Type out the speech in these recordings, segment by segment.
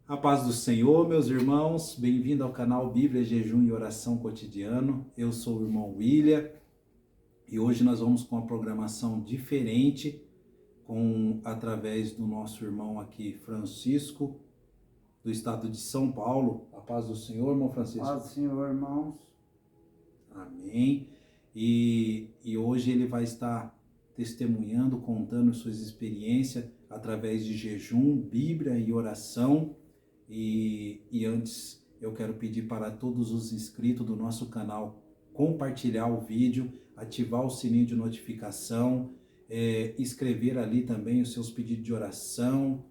A paz do Senhor, meus irmãos, bem-vindo ao canal Bíblia, Jejum e Oração Cotidiano. Eu sou o irmão William e hoje nós vamos com uma programação diferente, através do nosso irmão aqui, Francisco, do estado de São Paulo. A paz do Senhor, irmão Francisco. Paz do Senhor, irmãos. Amém. E hoje ele vai estar testemunhando, contando suas experiências através de jejum, Bíblia e oração. E antes eu quero pedir para todos os inscritos do nosso canal compartilhar o vídeo, ativar o sininho de notificação, escrever ali também os seus pedidos de oração,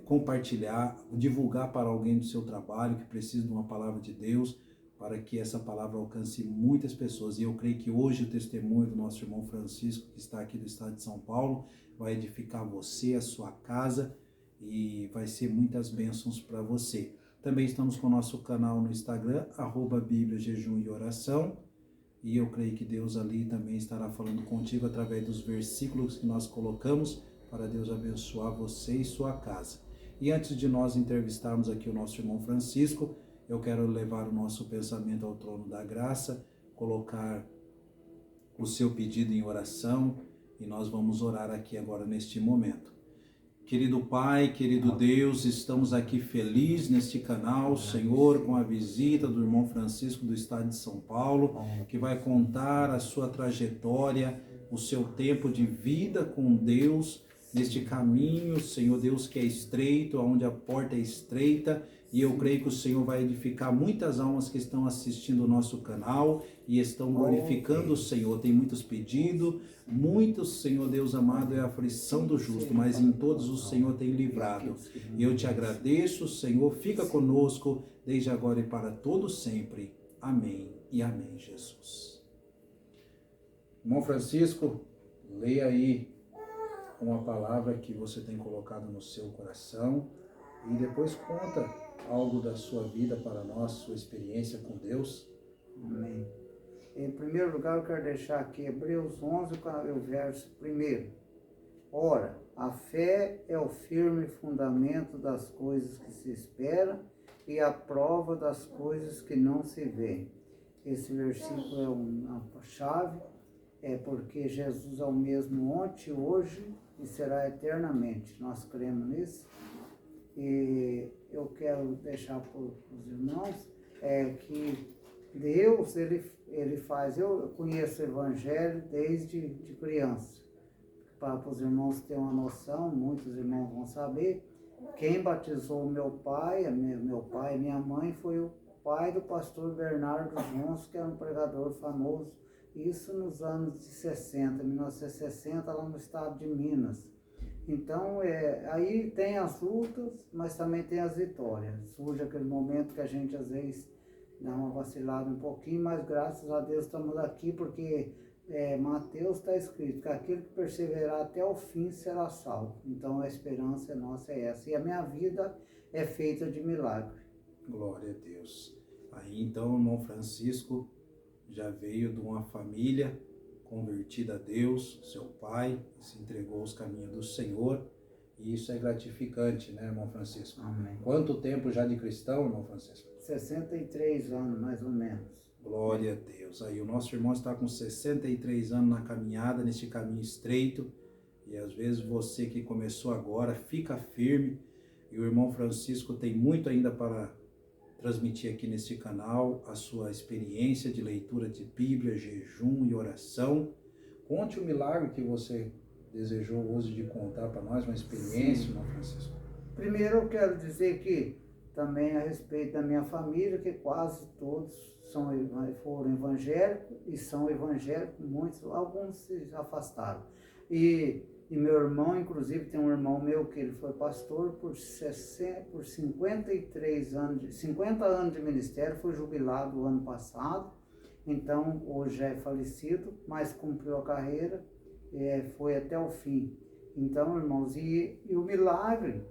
compartilhar, divulgar para alguém do seu trabalho que precisa de uma palavra de Deus, para que essa palavra alcance muitas pessoas. E eu creio que hoje o testemunho do nosso irmão Francisco, que está aqui do estado de São Paulo, vai edificar você, a sua casa, e vai ser muitas bênçãos para você. Também estamos com o nosso canal no Instagram, @Bíblia, Jejum e Oração, e eu creio que Deus ali também estará falando contigo através dos versículos que nós colocamos, para Deus abençoar você e sua casa. E antes de nós entrevistarmos aqui o nosso irmão Francisco, eu quero levar o nosso pensamento ao trono da graça, colocar o seu pedido em oração, e nós vamos orar aqui agora neste momento. Querido Pai, querido Deus, estamos aqui felizes neste canal, Senhor, com a visita do irmão Francisco do estado de São Paulo, que vai contar a sua trajetória, o seu tempo de vida com Deus, neste caminho, Senhor Deus, que é estreito, onde a porta é estreita, e eu creio que o Senhor vai edificar muitas almas que estão assistindo o nosso canal e estão glorificando o Senhor. Tem muitos pedidos, muitos, Senhor Deus amado, é a aflição do justo, mas em todos o Senhor tem livrado. E eu te agradeço, Senhor, fica conosco desde agora e para todo sempre. Amém e amém, Jesus. Irmão Francisco, leia aí uma palavra que você tem colocado no seu coração e depois conta algo da sua vida para nós, sua experiência com Deus. Amém. Em primeiro lugar, eu quero deixar aqui Hebreus 11, o verso 1. Ora, a fé é o firme fundamento das coisas que se esperam e a prova das coisas que não se vê. Esse versículo é uma chave, porque Jesus é o mesmo ontem, hoje e será eternamente. Nós cremos nisso. E eu quero deixar para os irmãos que Deus, ele faz. Eu conheço o Evangelho desde de criança. Para os irmãos terem uma noção, muitos irmãos vão saber, quem batizou meu pai e minha mãe foi o pai do pastor Bernardo Jones, que era um pregador famoso, isso nos anos de 60, 1960, lá no estado de Minas. Então, aí tem as lutas, mas também tem as vitórias. Surge aquele momento que a gente, às vezes, dá uma vacilada um pouquinho, mas graças a Deus estamos aqui, porque Mateus está escrito que aquele que perseverar até o fim será salvo. Então, a esperança nossa é essa. E a minha vida é feita de milagre. Glória a Deus. Aí, então, o irmão Francisco já veio de uma família convertida a Deus, seu pai, se entregou aos caminhos do Senhor, e isso é gratificante, né, irmão Francisco? Amém. Quanto tempo já de cristão, irmão Francisco? 63 anos, mais ou menos. Glória a Deus. Aí o nosso irmão está com 63 anos na caminhada, nesse caminho estreito, e às vezes você que começou agora, fica firme, e o irmão Francisco tem muito ainda para transmitir aqui nesse canal, a sua experiência de leitura de Bíblia, jejum e oração. Conte o milagre que você desejou hoje de contar para nós, uma experiência, irmão Francisco. Primeiro eu quero dizer que também a respeito da minha família, que quase todos foram evangélicos e são evangélicos, muitos, alguns se afastaram. E meu irmão, inclusive, tem um irmão meu que ele foi pastor por 53 anos, 50 anos de ministério, foi jubilado o ano passado, então hoje é falecido, mas cumpriu a carreira, foi até o fim. Então, irmãos, e o milagre,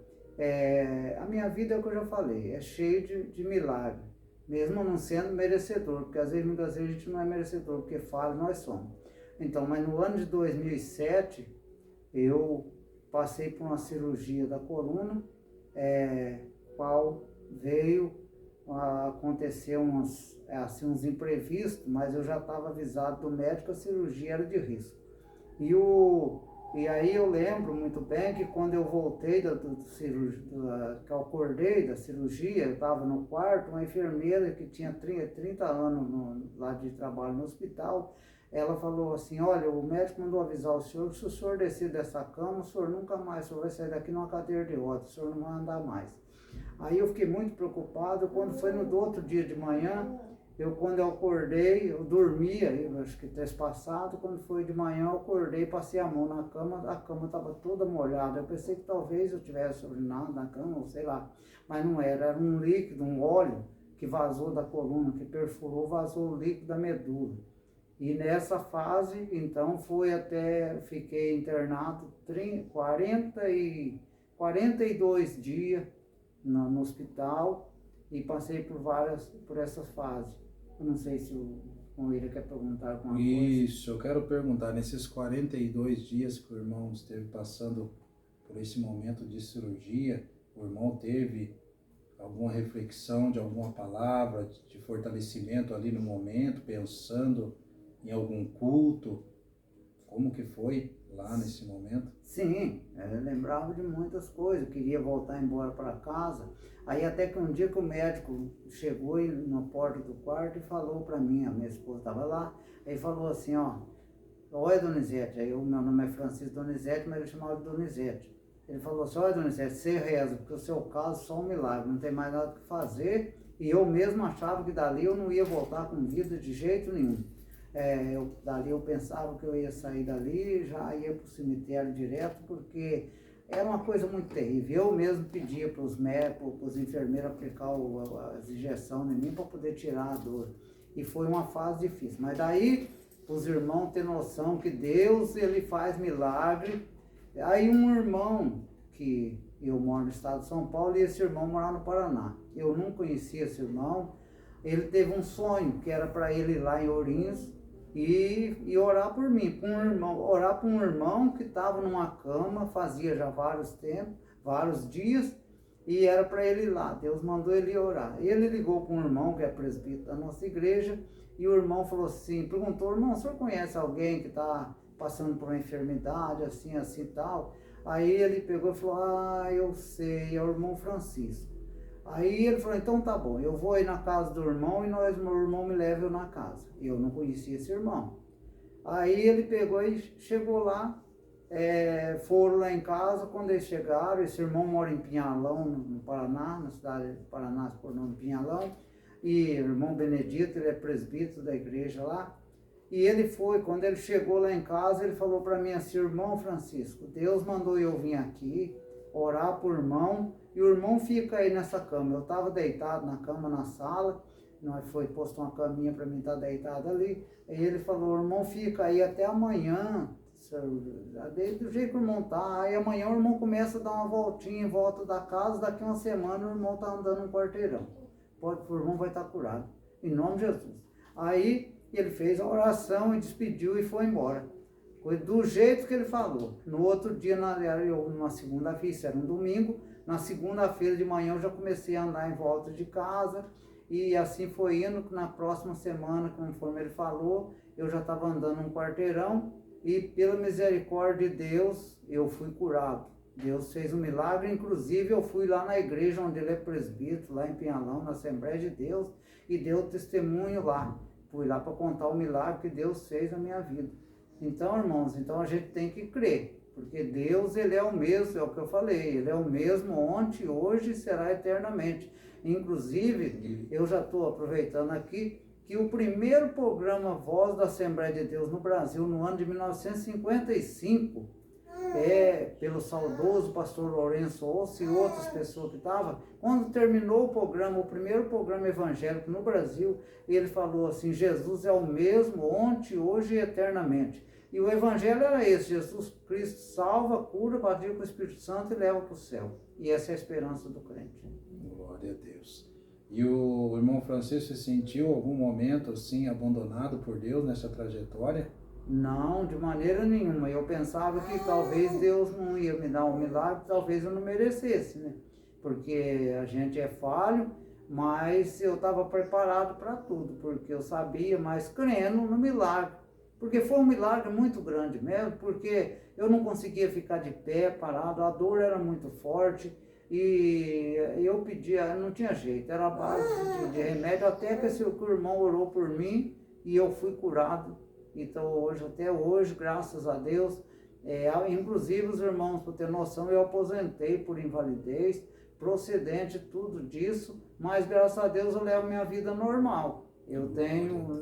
a minha vida é o que eu já falei, é cheio de milagre, mesmo não sendo merecedor, porque muitas vezes a gente não é merecedor, porque falha nós somos. Então, mas no ano de 2007, eu passei por uma cirurgia da coluna, qual veio a acontecer uns imprevistos, mas eu já estava avisado do médico que a cirurgia era de risco. E aí eu lembro muito bem que quando eu voltei que eu acordei da cirurgia, eu estava no quarto, uma enfermeira que tinha 30 anos lá de trabalho no hospital, ela falou assim, olha, o médico mandou avisar o senhor que se o senhor descer dessa cama, o senhor nunca mais, o senhor vai sair daqui numa cadeira de rodas, o senhor não vai andar mais. Aí eu fiquei muito preocupado, quando foi no outro dia de manhã, quando eu acordei, eu dormia, acho que trespassado, quando foi de manhã eu acordei, passei a mão na cama, a cama estava toda molhada, eu pensei que talvez eu tivesse urinado na cama, ou sei lá, mas não era um líquido, um óleo que vazou da coluna, que perfurou, vazou o líquido da medula. E nessa fase, então, fiquei internado 42 dias no hospital e passei por essas fases. Eu não sei se o William quer perguntar alguma coisa. Isso, eu quero perguntar, nesses 42 dias que o irmão esteve passando por esse momento de cirurgia, o irmão teve alguma reflexão de alguma palavra de fortalecimento ali no momento, pensando em algum culto? Como que foi lá nesse momento? Sim, eu lembrava de muitas coisas, eu queria voltar embora para casa. Aí até que um dia que o médico chegou na porta do quarto e falou para mim, a minha esposa estava lá, ele falou assim, olha Donizete, aí o meu nome é Francisco Donizete, mas ele chamava de Donizete. Ele falou assim, olha Donizete, você reza, porque o seu caso é só um milagre, não tem mais nada que fazer, e eu mesmo achava que dali eu não ia voltar com vida de jeito nenhum. Dali eu pensava que eu ia sair dali e já ia para o cemitério direto, porque era uma coisa muito terrível. Eu mesmo pedia para os médicos, para os enfermeiros aplicar as injeções em mim para poder tirar a dor. E foi uma fase difícil. Mas daí, os irmãos ter noção que Deus, ele faz milagre. Aí um irmão, que eu moro no estado de São Paulo, e esse irmão morava no Paraná. Eu não conhecia esse irmão. Ele teve um sonho, que era para ele ir lá em Ourinhos, e orar por mim, orar por um irmão que estava numa cama, fazia já vários dias, e era para ele ir lá. Deus mandou ele orar. Ele ligou para um irmão que é presbítero da nossa igreja, e o irmão falou assim, perguntou, irmão, o senhor conhece alguém que está passando por uma enfermidade, assim e tal? Aí ele pegou e falou, eu sei, é o irmão Francisco. Aí ele falou, então tá bom, eu vou aí na casa do irmão e meu irmão me leva eu na casa. Eu não conhecia esse irmão. Aí ele pegou e chegou lá, foram lá em casa, quando eles chegaram, esse irmão mora em Pinhalão, no Paraná, na cidade de Paraná, por nome Pinhalão, e o irmão Benedito, ele é presbítero da igreja lá, e ele foi, quando ele chegou lá em casa, ele falou para mim assim, irmão Francisco, Deus mandou eu vir aqui, orar por irmão, e o irmão fica aí nessa cama. Eu estava deitado na cama na sala, nós foi posto uma caminha para mim estar deitado ali, e ele falou, o irmão fica aí até amanhã, do jeito que o irmão tá, aí amanhã o irmão começa a dar uma voltinha em volta da casa, daqui uma semana o irmão tá andando um quarteirão, o irmão vai estar curado, em nome de Jesus. Aí ele fez a oração e despediu e foi embora. Foi do jeito que ele falou. No outro dia, numa segunda-feira, isso era um domingo, na segunda-feira de manhã eu já comecei a andar em volta de casa, e assim foi indo, na próxima semana, conforme ele falou, eu já estava andando um quarteirão, e pela misericórdia de Deus, eu fui curado. Deus fez um milagre, inclusive eu fui lá na igreja onde ele é presbítero, lá em Pinhalão, na Assembleia de Deus, e deu testemunho lá. Fui lá para contar o milagre que Deus fez na minha vida. Então, irmãos, a gente tem que crer, porque Deus, ele é o mesmo, é o que eu falei, ele é o mesmo ontem, hoje e será eternamente. Inclusive, eu já estou aproveitando aqui, que o primeiro programa Voz da Assembleia de Deus no Brasil, no ano de 1955, pelo saudoso pastor Lourenço Osso e outras pessoas que estavam, quando terminou o programa, o primeiro programa evangélico no Brasil, ele falou assim, Jesus é o mesmo ontem, hoje e eternamente. E o evangelho era esse, Jesus Cristo salva, cura, batia com o Espírito Santo e leva para o céu. E essa é a esperança do crente. Glória a Deus. E o irmão Francisco se sentiu algum momento assim abandonado por Deus nessa trajetória? Não, de maneira nenhuma. Eu pensava que talvez Deus não ia me dar um milagre, talvez eu não merecesse, né? porque a gente é falho, mas eu estava preparado para tudo, porque eu sabia, mas crendo no milagre. Porque foi um milagre muito grande mesmo, porque eu não conseguia ficar de pé, parado, a dor era muito forte, e eu pedia, não tinha jeito, era a base de remédio, até que o irmão orou por mim, e eu fui curado. Então hoje, até hoje, graças a Deus, inclusive os irmãos, para ter noção, eu aposentei por invalidez, procedente tudo disso, mas graças a Deus eu levo minha vida normal. Eu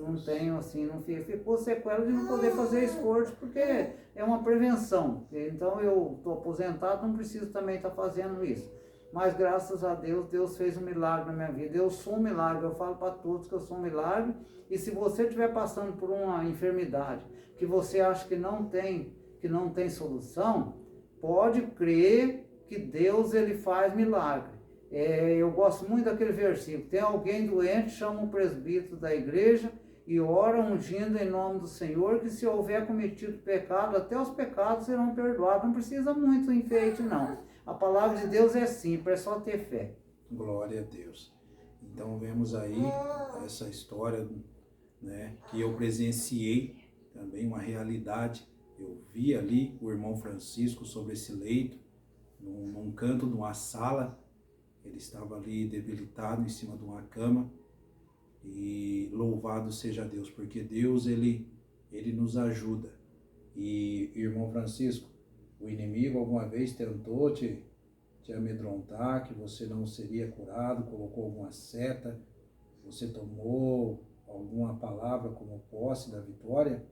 não tenho assim, não ficou sequela de não poder fazer esforço, porque é uma prevenção. Então eu estou aposentado, não preciso também estar fazendo isso. Mas graças a Deus, Deus fez um milagre na minha vida. Eu sou um milagre, eu falo para todos que eu sou um milagre. E se você estiver passando por uma enfermidade que você acha que não tem solução, pode crer que Deus ele faz milagre. Eu gosto muito daquele versículo: tem alguém doente, chama o presbítero da igreja e ora ungindo em nome do Senhor, que se houver cometido pecado, até os pecados serão perdoados. Não precisa muito enfeite, não. A palavra de Deus é simples, é só ter fé. Glória a Deus. Então vemos aí essa história, né, que eu presenciei, também uma realidade. Eu vi ali o irmão Francisco sobre esse leito, num canto de uma sala. Ele estava ali debilitado em cima de uma cama, e louvado seja Deus, porque Deus, ele nos ajuda. E, irmão Francisco, o inimigo alguma vez tentou te amedrontar, que você não seria curado, colocou alguma seta, você tomou alguma palavra como posse da vitória?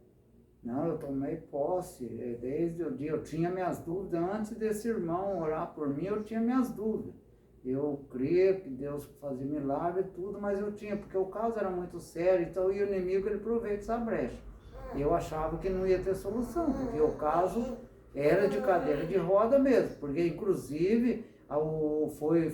Não, eu tomei posse, desde o dia, eu tinha minhas dúvidas, antes desse irmão orar por mim, eu tinha minhas dúvidas. Eu cria que Deus fazia milagre e tudo, mas eu tinha, porque o caso era muito sério, então o inimigo ele aproveita essa brecha. Eu achava que não ia ter solução, porque o caso era de cadeira de roda mesmo, porque inclusive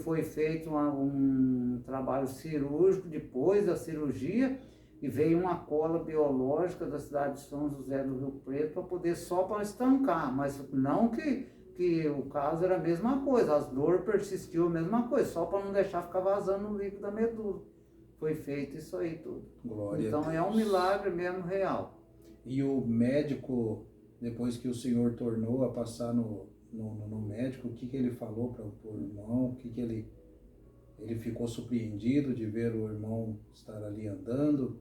foi feito um trabalho cirúrgico depois da cirurgia, e veio uma cola biológica da cidade de São José do Rio Preto para poder só para estancar, mas não que o caso era a mesma coisa, as dores persistiu a mesma coisa, só para não deixar ficar vazando o líquido da medula. Foi feito isso aí tudo. Glória então a Deus. É um milagre mesmo real. E o médico, depois que o senhor tornou a passar no médico, o que ele falou para o irmão? O que ele ficou surpreendido de ver o irmão estar ali andando?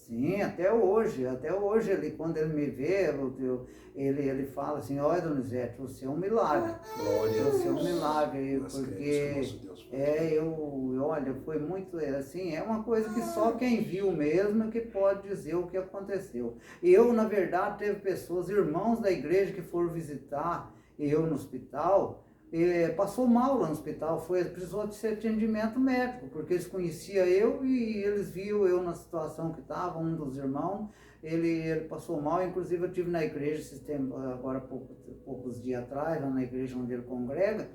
Sim, até hoje, quando ele me vê, ele fala assim: olha, Donizete, você é um milagre. Glória você a Deus. é um milagre, porque olha, foi muito assim, é uma coisa que só quem viu mesmo que pode dizer o que aconteceu. Eu, na verdade, teve pessoas, irmãos da igreja que foram visitar eu no hospital, passou mal lá no hospital, precisou de ser atendimento médico, porque eles conheciam eu e eles viam eu na situação que estava, um dos irmãos, ele passou mal. Inclusive eu estive na igreja agora poucos dias atrás, lá na igreja onde ele congrega,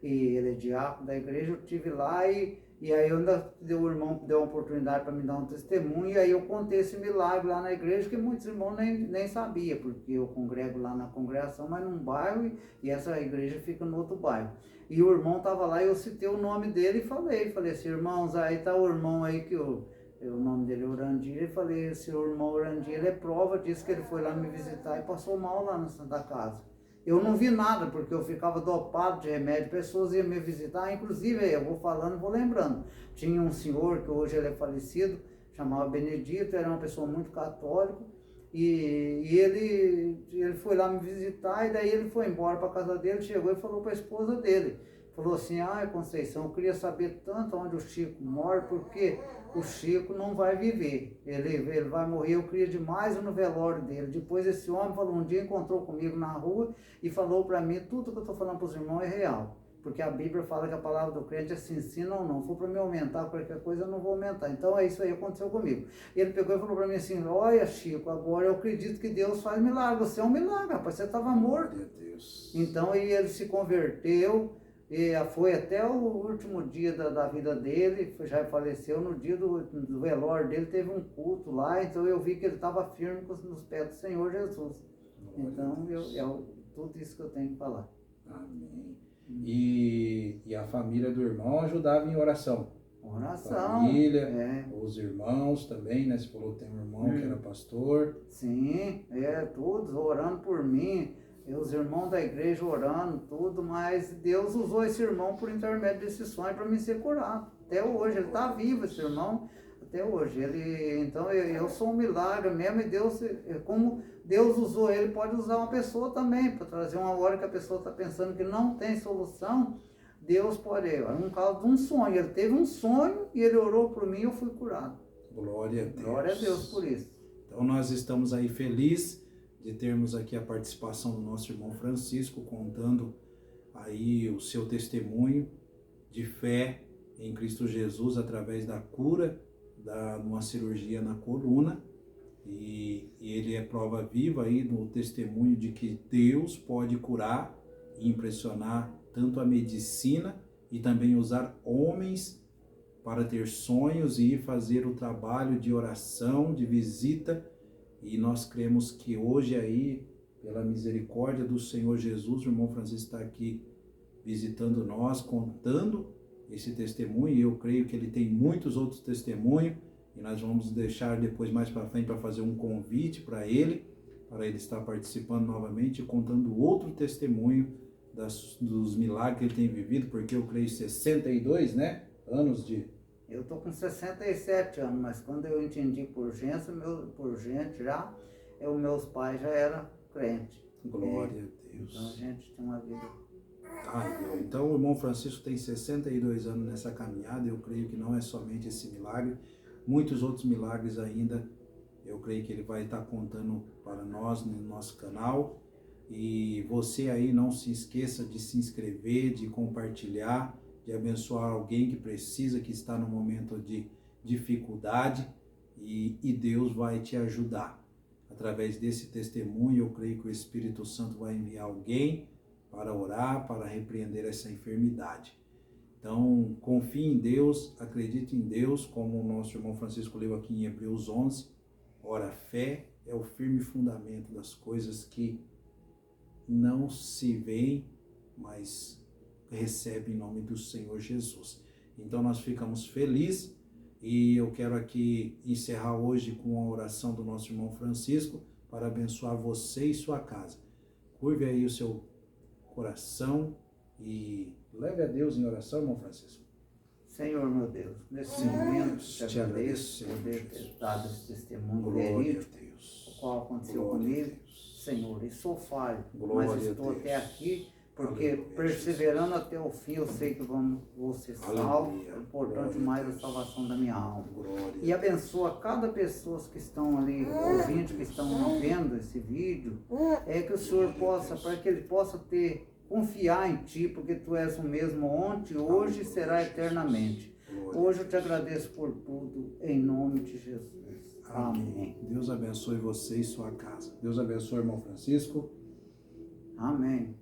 e ele é diácono da igreja, eu estive lá e aí o irmão deu uma oportunidade para me dar um testemunho, e aí eu contei esse milagre lá na igreja, que muitos irmãos nem sabiam, porque eu congrego lá na congregação, mas num bairro, e essa igreja fica no outro bairro. E o irmão estava lá e eu citei o nome dele e falei assim: irmãos, aí está o irmão aí que o nome dele é Orandir, e falei: esse irmão Orandir, ele é prova disso, que ele foi lá me visitar e passou mal lá na Santa Casa. Eu não vi nada, porque eu ficava dopado de remédio, pessoas iam me visitar, inclusive eu vou falando, vou lembrando. Tinha um senhor, que hoje ele é falecido, chamava Benedito, era uma pessoa muito católica, e ele foi lá me visitar, e daí ele foi embora para a casa dele, chegou e falou para a esposa dele. Falou assim: Conceição, eu queria saber tanto onde o Chico mora, porque o Chico não vai viver, ele vai morrer, eu queria demais no velório dele. Depois esse homem falou, um dia encontrou comigo na rua e falou para mim: tudo que eu estou falando para os irmãos é real, porque a Bíblia fala que a palavra do crente é se ensina ou não, for para me aumentar qualquer coisa, eu não vou aumentar. Então é isso aí que aconteceu comigo. Ele pegou e falou para mim assim: olha, Chico, agora eu acredito que Deus faz milagre, você é um milagre, rapaz, você estava morto. Meu Deus. Então aí ele se converteu, e foi até o último dia da vida dele, já faleceu. No dia do velório dele, teve um culto lá, então eu vi que ele estava firme nos pés do Senhor Jesus. Então, tudo isso que eu tenho que falar. Amém. E a família do irmão ajudava em oração. Oração. Família, os irmãos também, né? Você falou que tem um irmão que era pastor. Sim, todos orando por mim. E os irmãos da igreja orando, tudo, mas Deus usou esse irmão por intermédio desse sonho para me ser curado. Até hoje, ele está vivo, esse irmão, até hoje. Então eu sou um milagre mesmo, e Deus, como Deus usou ele, pode usar uma pessoa também, para trazer uma hora que a pessoa está pensando que não tem solução. Deus pode, no caso de um sonho, ele teve um sonho e ele orou por mim e eu fui curado. Glória a Deus. Glória a Deus por isso. Então nós estamos aí felizes de termos aqui a participação do nosso irmão Francisco, contando aí o seu testemunho de fé em Cristo Jesus através da cura de uma cirurgia na coluna. E ele é prova viva aí no testemunho de que Deus pode curar e impressionar tanto a medicina e também usar homens para ter sonhos e ir fazer o trabalho de oração, de visita. E nós cremos que hoje aí, pela misericórdia do Senhor Jesus, o irmão Francisco está aqui visitando nós, contando esse testemunho, e eu creio que ele tem muitos outros testemunhos, e nós vamos deixar depois mais para frente para fazer um convite para ele estar participando novamente, contando outro testemunho dos milagres que ele tem vivido, porque eu creio 62, né, anos de... Eu estou com 67 anos, mas quando eu entendi por gente já, meus pais já eram crentes. Glória a Deus. Então a gente tem uma vida... Então o irmão Francisco tem 62 anos nessa caminhada, eu creio que não é somente esse milagre, muitos outros milagres ainda, eu creio que ele vai estar contando para nós no nosso canal. E você aí não se esqueça de se inscrever, de compartilhar, de abençoar alguém que precisa, que está no momento de dificuldade, e Deus vai te ajudar. Através desse testemunho, eu creio que o Espírito Santo vai enviar alguém para orar, para repreender essa enfermidade. Então, confie em Deus, acredite em Deus, como o nosso irmão Francisco leu aqui em Hebreus 11. Ora, a fé é o firme fundamento das coisas que não se veem, mas recebe em nome do Senhor Jesus. Então nós ficamos felizes, e eu quero aqui encerrar hoje com a oração do nosso irmão Francisco para abençoar você e sua casa. Curve aí o seu coração e leve a Deus em oração, irmão Francisco. Senhor, meu Deus, nesse momento te agradeço por ter dado esse testemunho verídico, o qual aconteceu comigo, Senhor, e sou falho, mas estou até aqui, porque perseverando até o fim, eu sei que vou ser salvo, é importante mais a salvação da minha alma. E abençoa cada pessoa que estão ali, ouvindo, que estão vendo esse vídeo, que o Senhor possa, para que ele possa confiar em Ti, porque Tu és o mesmo ontem, hoje e será eternamente. Hoje eu te agradeço por tudo, em nome de Jesus. Amém. Deus abençoe você e sua casa. Deus abençoe, irmão Francisco. Amém.